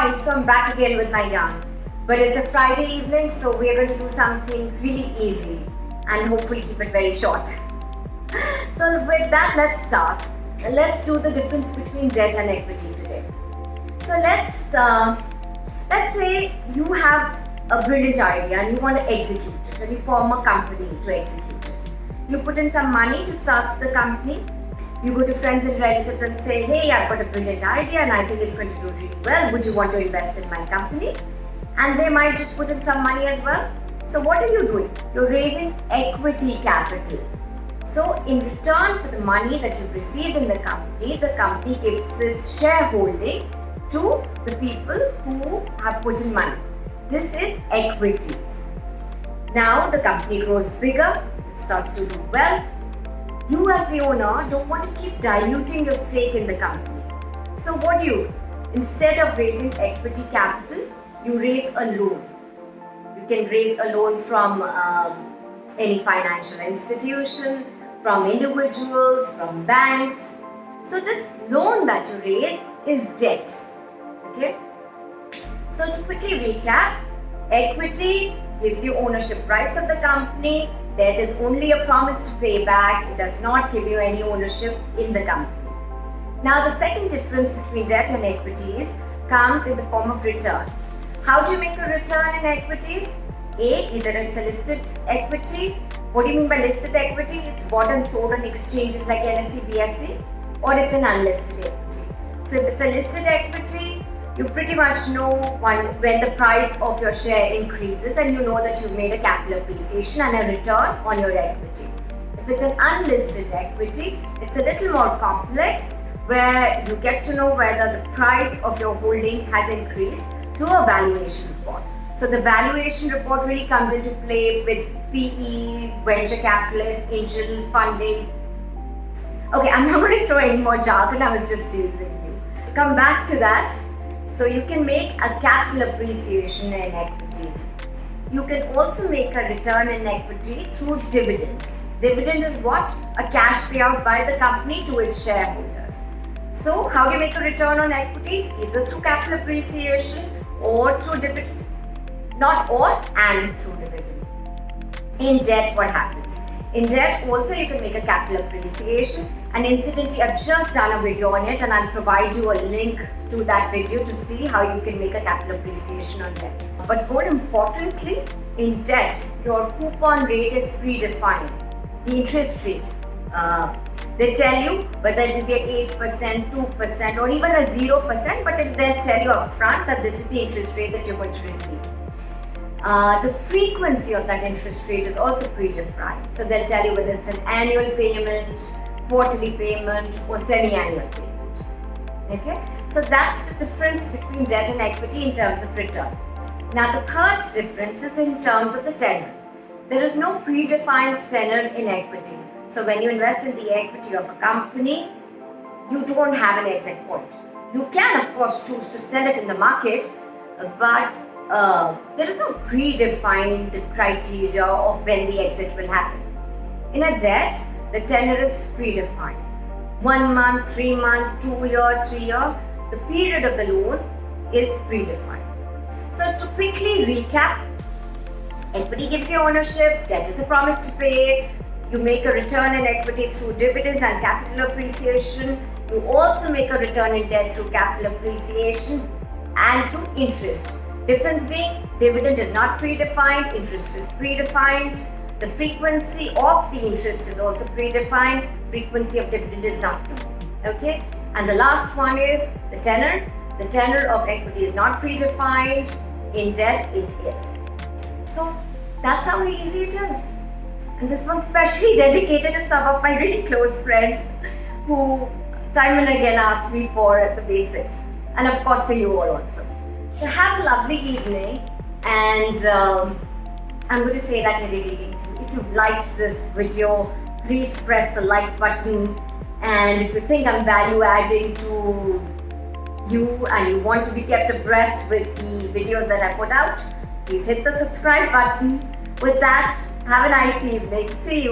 Hi, so I'm back again with my yarn. But it's a Friday evening, so we're going to do something really easy and hopefully keep it very short. So with that, let's start. Let's do the difference between debt and equity today. So let's say you have a brilliant idea and you want to execute it, and you form a company to execute it. You put in some money to start the company. You go to friends and relatives and say, hey, I've got a brilliant idea and I think it's going to do really well. Would you want to invest in my company? And they might just put in some money as well. So what are you doing? You're raising equity capital. So in return for the money that you've received in the company gives its shareholding to the people who have put in money. This is equities. Now the company grows bigger, it starts to do well. You as the owner don't want to keep diluting your stake in the company. So what do? Instead of raising equity capital, you raise a loan. You can raise a loan from any financial institution, from individuals, from banks. So this loan that you raise is debt. Okay? So to quickly recap, equity gives you ownership rights of the company. Debt is only a promise to pay back. It does not give you any ownership in the company. Now, the second difference between debt and equities comes in the form of return. How do you make a return in equities? Either it's a listed equity. What do you mean by listed equity? It's bought and sold on exchanges like NSE, BSE, or it's an unlisted equity. So if it's a listed equity, you pretty much know when the price of your share increases and you know that you've made a capital appreciation and a return on your equity. If it's an unlisted equity, it's a little more complex where you get to know whether the price of your holding has increased through a valuation report. So the valuation report really comes into play with PE, venture capitalists, angel funding. Okay, I'm not going to throw any more jargon, I was just teasing you. Come back to that. So you can make a capital appreciation in equities. You can also make a return in equity through dividends. Dividend is what? A cash payout by the company to its shareholders. So how do you make a return on equities? Either through capital appreciation or through dividend. Not all, and through dividend. In debt, what happens? In debt also you can make a capital appreciation, and incidentally I've just done a video on it and I'll provide you a link to that video to see how you can make a capital appreciation on debt. But more importantly, in debt, your coupon rate is predefined. The interest rate. They tell you whether it will be 8%, 2% or even a 0%, but they'll tell you upfront that this is the interest rate that you're going to receive. The frequency of that interest rate is also predefined. So they'll tell you whether it's an annual payment, quarterly payment or semi-annual payment. Okay? So that's the difference between debt and equity in terms of return. Now the third difference is in terms of the tenor. There is no predefined tenor in equity. So when you invest in the equity of a company, you don't have an exit point. You can of course choose to sell it in the market, but there is no predefined criteria of when the exit will happen. In a debt, the tenor is predefined. 1 month, 3 months, 2 year, 3 year, the period of the loan is predefined. So to quickly recap, equity gives you ownership, debt is a promise to pay, you make a return in equity through dividends and capital appreciation, you also make a return in debt through capital appreciation and through interest. Difference being, dividend is not predefined, interest is predefined. The frequency of the interest is also predefined, frequency of dividend is not known. Okay? And the last one is the tenor. The tenor of equity is not predefined, in debt it is. So that's how easy it is. And this one's specially dedicated to some of my really close friends who time and again asked me for the basics. And of course to you all also. So have a lovely evening, and I'm going to say that you're reading. If you've liked this video, please press the like button, and if you think I'm value adding to you and you want to be kept abreast with the videos that I put out, please hit the subscribe button. With that, have a nice evening. See you.